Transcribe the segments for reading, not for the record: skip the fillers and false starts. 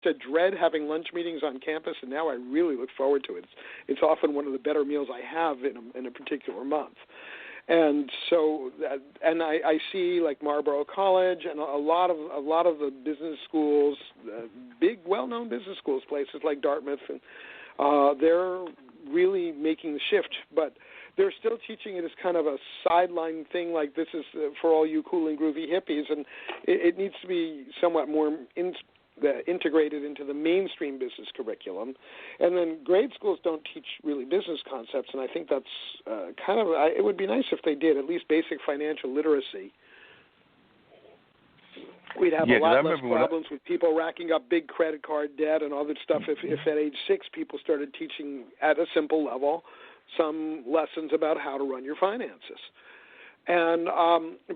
to dread having lunch meetings on campus, and now I really look forward to it. It's often one of the better meals I have in a particular month. And so, and I see like Marlborough College and a lot of the business schools, big well-known business schools, places like Dartmouth, and they're really making the shift. But they're still teaching it as kind of a sideline thing, like this is for all you cool and groovy hippies, and it needs to be somewhat more integrated into the mainstream business curriculum. And then grade schools don't teach really business concepts, and I think that's it would be nice if they did, at least basic financial literacy. We'd have a lot less problems with people racking up big credit card debt and other stuff if at age 6 people started teaching at a simple level some lessons about how to run your finances. And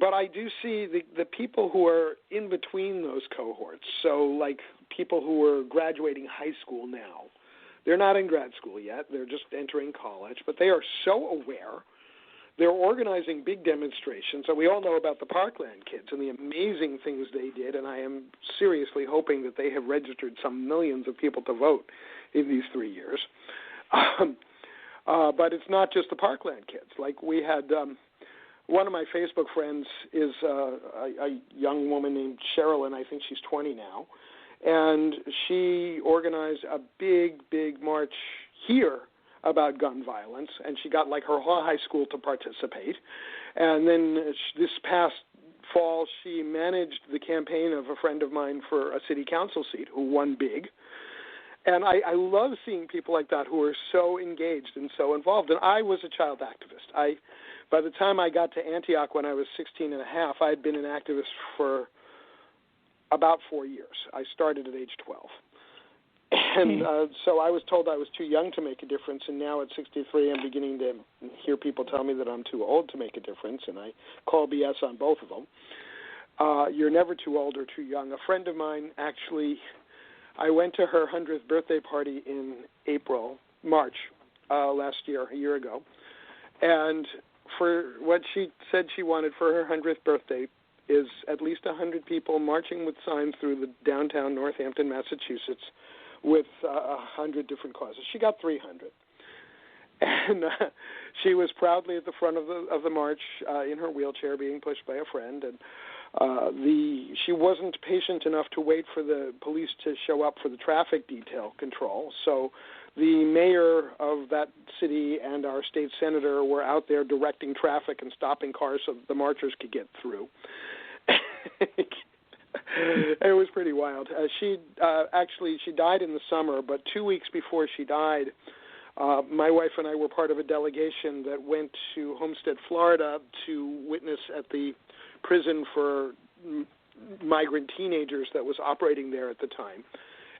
but I do see the people who are in between those cohorts, so like people who are graduating high school now. They're not in grad school yet. They're just entering college, but they are so aware. They're organizing big demonstrations. So we all know about the Parkland kids and the amazing things they did, and I am seriously hoping that they have registered some millions of people to vote in these 3 years. But it's not just the Parkland kids. Like we had one of my Facebook friends is a young woman named Sherilyn. I think she's 20 now. And she organized a big march here about gun violence, and she got like her whole high school to participate. And then this past fall, she managed the campaign of a friend of mine for a city council seat who won big. And I love seeing people like that who are so engaged and so involved. And I was a child activist. By the time I got to Antioch when I was 16 and a half, I had been an activist for about 4 years. I started at age 12. And so I was told I was too young to make a difference, and now at 63 I'm beginning to hear people tell me that I'm too old to make a difference, and I call BS on both of them. You're never too old or too young. A friend of mine actually, I went to her 100th birthday party in March last year, a year ago, and for what she said she wanted for her 100th birthday is at least 100 people marching with signs through the downtown Northampton, Massachusetts, with 100 different causes. She got 300. And she was proudly at the front of the march in her wheelchair being pushed by a friend. And she wasn't patient enough to wait for the police to show up for the traffic detail control. So the mayor of that city and our state senator were out there directing traffic and stopping cars so that the marchers could get through. It was pretty wild. She died in the summer, but 2 weeks before she died, my wife and I were part of a delegation that went to Homestead, Florida, to witness at the prison for migrant teenagers that was operating there at the time.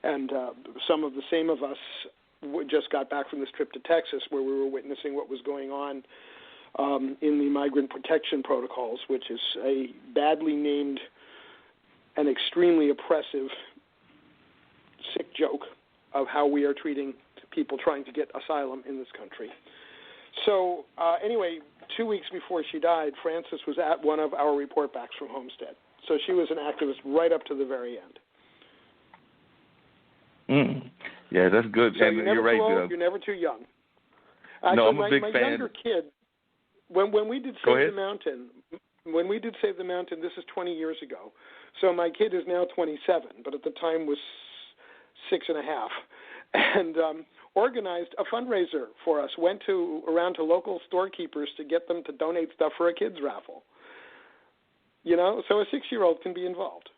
And some of the same of us just got back from this trip to Texas where we were witnessing what was going on in the migrant protection protocols, which is a badly named and extremely oppressive, sick joke of how we are treating people trying to get asylum in this country. So anyway, 2 weeks before she died, Frances was at one of our report backs from Homestead. So she was an activist right up to the very end. Yeah, that's good. So and you're right. Old, you're never too young. No, I'm a big my fan. My younger kid, when we did Save the Mountain, this is 20 years ago. So my kid is now 27, but at the time was 6 and a half, and organized a fundraiser for us. Went around to local storekeepers to get them to donate stuff for a kids raffle. You know, so a 6-year-old can be involved.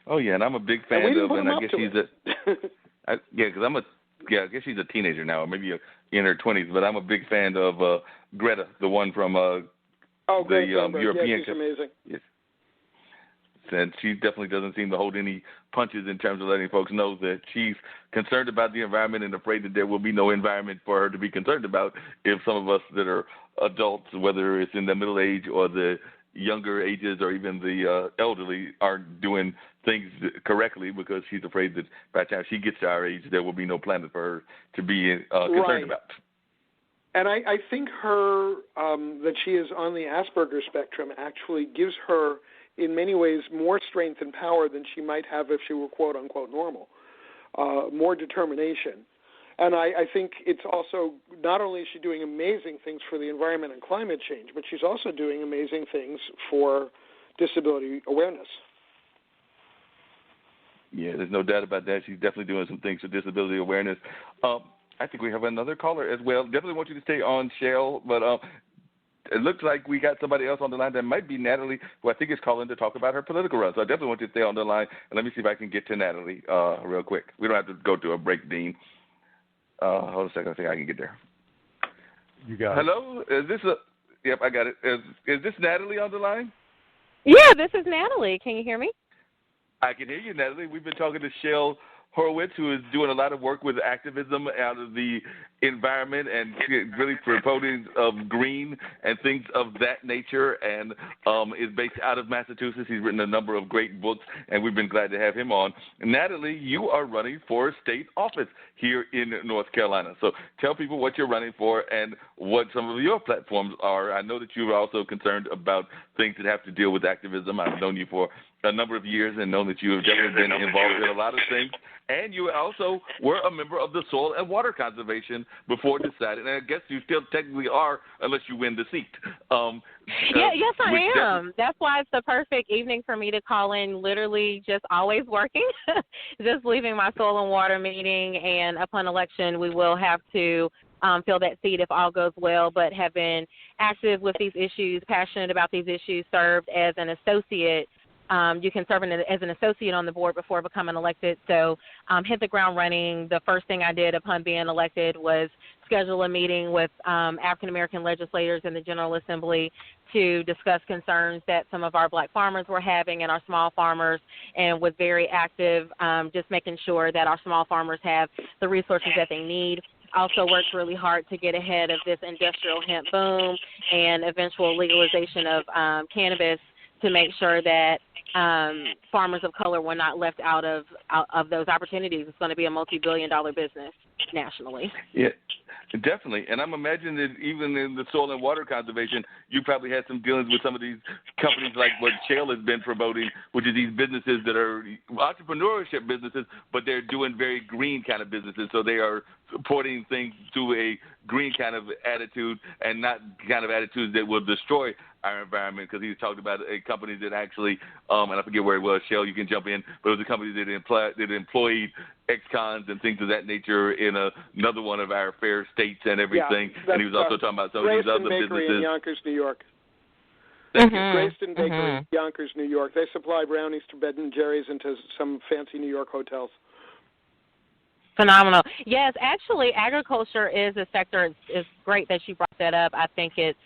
Oh yeah, and I'm a big fan of, and I guess she's I guess she's a teenager now, maybe in her 20s. But I'm a big fan of Greta, the one from the European. Yeah, she's amazing. Yes. And she definitely doesn't seem to hold any punches in terms of letting folks know that she's concerned about the environment and afraid that there will be no environment for her to be concerned about if some of us that are adults, whether it's in the middle age or the younger ages or even the elderly, aren't doing things correctly, because she's afraid that by the time she gets to our age, there will be no planet for her to be concerned about. And I think her that she is on the Asperger's spectrum actually gives her in many ways, more strength and power than she might have if she were quote unquote normal. More determination. And I think it's also, not only is she doing amazing things for the environment and climate change, but she's also doing amazing things for disability awareness. Yeah, there's no doubt about that. She's definitely doing some things for disability awareness. I think we have another caller as well. Definitely want you to stay on, Shell, but it looks like we got somebody else on the line. That might be Natalie, who I think is calling to talk about her political run. So I definitely want you to stay on the line, and let me see if I can get to Natalie real quick. We don't have to go to a break, Dean. Hold on a second. I think I can get there. You got Hello? it. Is this a – yep, I got it. Is this Natalie on the line? Yeah, this is Natalie. Can you hear me? I can hear you, Natalie. We've been talking to Shell Horowitz, who is doing a lot of work with activism out of the environment and really promoting of green and things of that nature, and is based out of Massachusetts. He's written a number of great books, and we've been glad to have him on. Natalie, you are running for state office here in North Carolina. So tell people what you're running for and what some of your platforms are. I know that you're also concerned about things that have to deal with activism. I've known you for a number of years and know that you have definitely been involved in a lot of things. And you also were a member of the Soil and Water Conservation before deciding, and I guess you still technically are unless you win the seat. Yes, I am. That's why it's the perfect evening for me to call in, literally just always working, just leaving my Soil and Water meeting, and upon election we will have to fill that seat if all goes well, but have been active with these issues, passionate about these issues, served as an associate. You can serve as an associate on the board before becoming elected. So hit the ground running. The first thing I did upon being elected was schedule a meeting with African-American legislators in the General Assembly to discuss concerns that some of our black farmers were having and our small farmers, and was very active, just making sure that our small farmers have the resources that they need. Also worked really hard to get ahead of this industrial hemp boom and eventual legalization of cannabis, to make sure that farmers of color were not left out of those opportunities. It's going to be a multi-billion-dollar business nationally. Yeah, definitely. And I'm imagining that even in the soil and water conservation, you probably had some dealings with some of these companies like what Shell has been promoting, which is these businesses that are entrepreneurship businesses, but they're doing very green kind of businesses. So they are supporting things to a green kind of attitude and not kind of attitudes that will destroy our environment, because he talked about a company that actually, and I forget where it was, Shell, you can jump in, but it was a company that employed ex-cons and things of that nature in another one of our fair states and everything. Yeah, and he was also talking about some of these other Bakery businesses. In Yonkers, New York. Mm-hmm. Bakery in Yonkers, New York. They supply brownies to Ben & Jerry's and to some fancy New York hotels. Phenomenal. Yes, actually, agriculture is a sector. It's great that you brought that up. I think it's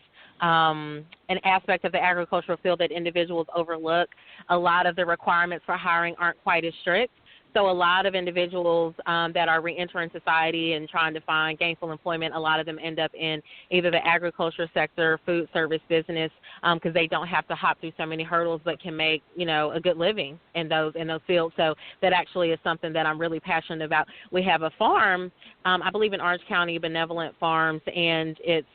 an aspect of the agricultural field that individuals overlook. A lot of the requirements for hiring aren't quite as strict. So a lot of individuals that are reentering society and trying to find gainful employment, a lot of them end up in either the agriculture sector, food service business, because they don't have to hop through so many hurdles, but can make, a good living in those fields. So that actually is something that I'm really passionate about. We have a farm, I believe in Orange County, Benevolent Farms, and it's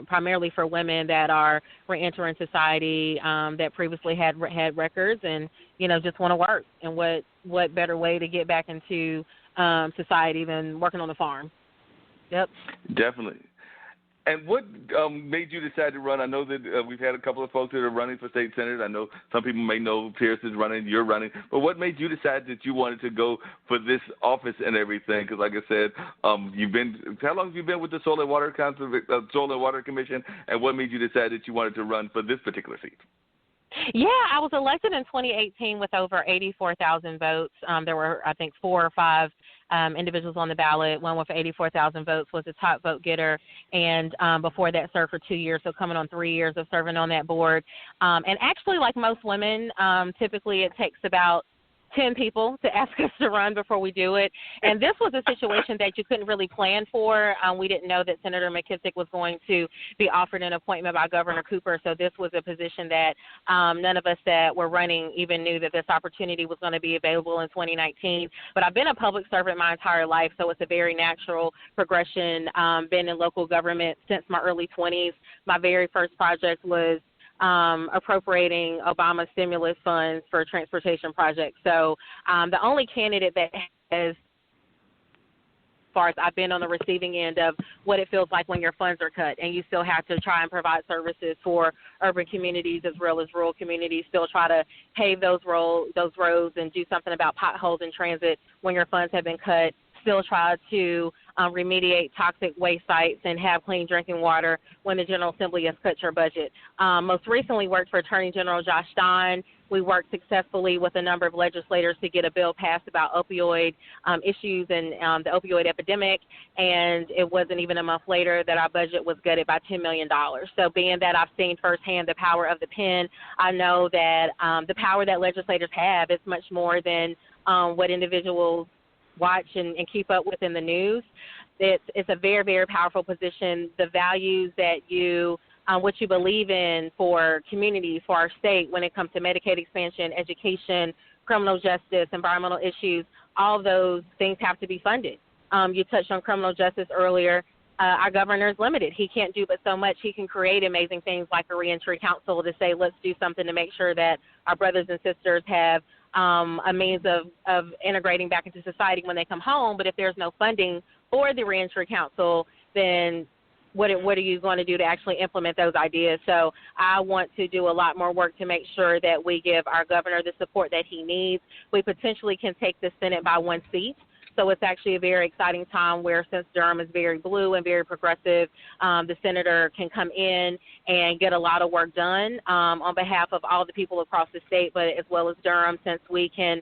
primarily for women that are reentering society, that previously had records and, just want to work. And what better way to get back into society than working on the farm? Yep. Definitely. And what made you decide to run? I know that we've had a couple of folks that are running for state senate. I know some people may know Pierce is running, you're running. But what made you decide that you wanted to go for this office and everything? Because like I said, how long have you been with the Soil and Water Commission? And what made you decide that you wanted to run for this particular seat? Yeah, I was elected in 2018 with over 84,000 votes. There were, I think, 4 or 5 individuals on the ballot. One with 84,000 votes was the top vote getter, and before that served for 2 years, so coming on 3 years of serving on that board. And actually, like most women, typically it takes about 10 people to ask us to run before we do it. And this was a situation that you couldn't really plan for. We didn't know that Senator McKissick was going to be offered an appointment by Governor Cooper. So this was a position that none of us that were running even knew that this opportunity was going to be available in 2019. But I've been a public servant my entire life, so it's a very natural progression. Been in local government since my early 20s. My very first project was appropriating Obama stimulus funds for transportation projects. So the only candidate that has, as far as I've been on the receiving end of what it feels like when your funds are cut and you still have to try and provide services for urban communities as well as rural communities, still try to pave those roads and do something about potholes in transit when your funds have been cut, still try to remediate toxic waste sites and have clean drinking water when the General Assembly has cut your budget. Most recently worked for Attorney General Josh Stein. We worked successfully with a number of legislators to get a bill passed about opioid issues and the opioid epidemic, and it wasn't even a month later that our budget was gutted by $10 million. So being that I've seen firsthand the power of the pen, I know that the power that legislators have is much more than what individuals watch and keep up with in the news. It's a very, very powerful position. The values that you what you believe in for communities, for our state when it comes to Medicaid expansion, education, criminal justice, environmental issues, all those things have to be funded. You touched on criminal justice earlier. Our governor is limited. He can't do but so much. He can create amazing things like a reentry council to say, let's do something to make sure that our brothers and sisters have a means of integrating back into society when they come home. But if there's no funding for the reentry council, then what are you going to do to actually implement those ideas? So I want to do a lot more work to make sure that we give our governor the support that he needs. We potentially can take the Senate by one seat. So it's actually a very exciting time where, since Durham is very blue and very progressive, the senator can come in and get a lot of work done on behalf of all the people across the state, but as well as Durham, since we can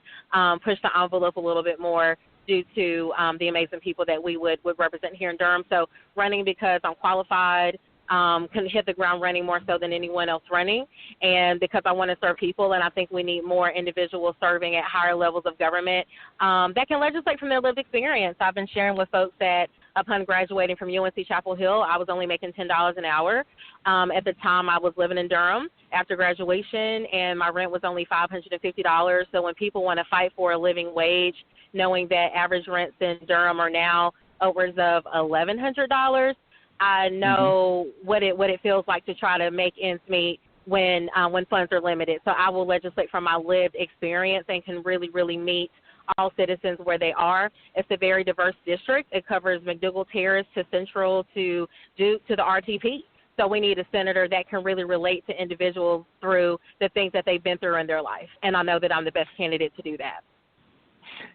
push the envelope a little bit more due to the amazing people that we would represent here in Durham. So running because I'm qualified, can hit the ground running more so than anyone else running, and because I want to serve people, and I think we need more individuals serving at higher levels of government that can legislate from their lived experience. I've been sharing with folks that upon graduating from UNC Chapel Hill, I was only making $10 an hour. At the time, I was living in Durham after graduation, and my rent was only $550. So when people want to fight for a living wage, knowing that average rents in Durham are now upwards of $1,100, I know what it feels like to try to make ends meet when funds are limited. So I will legislate from my lived experience and can really, really meet all citizens where they are. It's a very diverse district. It covers McDougal Terrace to Central to Duke to the RTP. So we need a senator that can really relate to individuals through the things that they've been through in their life. And I know that I'm the best candidate to do that.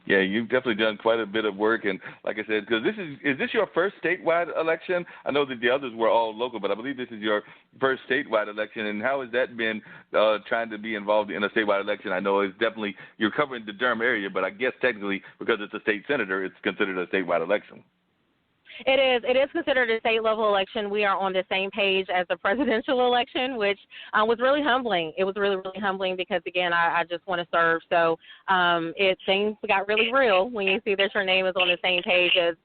Yeah, you've definitely done quite a bit of work, and like I said, because is this your first statewide election? I know that the others were all local, but I believe this is your first statewide election. And how has that been trying to be involved in a statewide election? I know it's definitely you're covering the Durham area, but I guess technically because it's a state senator, it's considered a statewide election. It is considered a state-level election. We are on the same page as the presidential election, which was really humbling. It was really, really humbling because, again, I just want to serve. So things got really real when you see that your name is on the same page as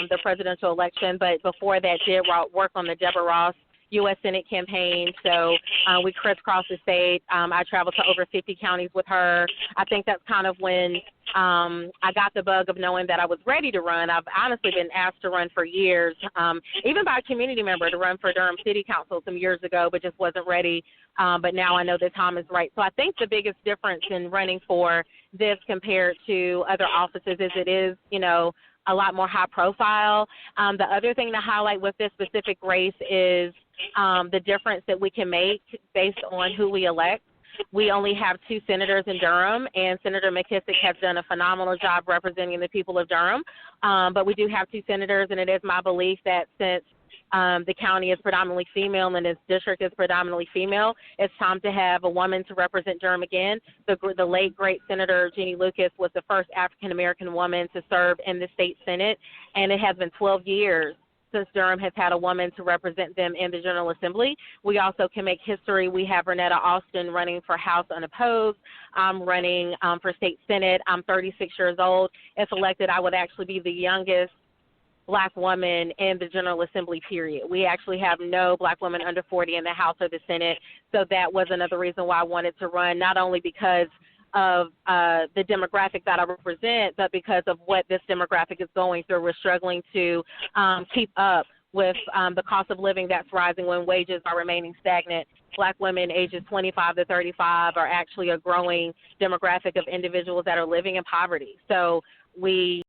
the presidential election. But before that, did work on the Deborah Ross U.S. Senate campaign. So we crisscrossed the state. I traveled to over 50 counties with her. I think that's kind of when I got the bug of knowing that I was ready to run. I've honestly been asked to run for years, even by a community member to run for Durham City Council some years ago, but just wasn't ready. But now I know the time is right. So I think the biggest difference in running for this compared to other offices is it is, a lot more high profile. The other thing to highlight with this specific race is the difference that we can make based on who we elect. We only have 2 senators in Durham, and Senator McKissick has done a phenomenal job representing the people of Durham. But we do have 2 senators, and it is my belief that since the county is predominantly female and this district is predominantly female, it's time to have a woman to represent Durham again. The late, great Senator Jeannie Lucas was the first African-American woman to serve in the state Senate, and it has been 12 years since Durham has had a woman to represent them in the General Assembly. We also can make history. We have Renetta Austin running for House unopposed. I'm running for state Senate. I'm 36 years old. If elected, I would actually be the youngest Black woman in the General Assembly, period. We actually have no Black women under 40 in the House or the Senate, so that was another reason why I wanted to run, not only because of the demographic that I represent, but because of what this demographic is going through. We're struggling to keep up with the cost of living that's rising when wages are remaining stagnant. Black women ages 25 to 35 are actually a growing demographic of individuals that are living in poverty. So we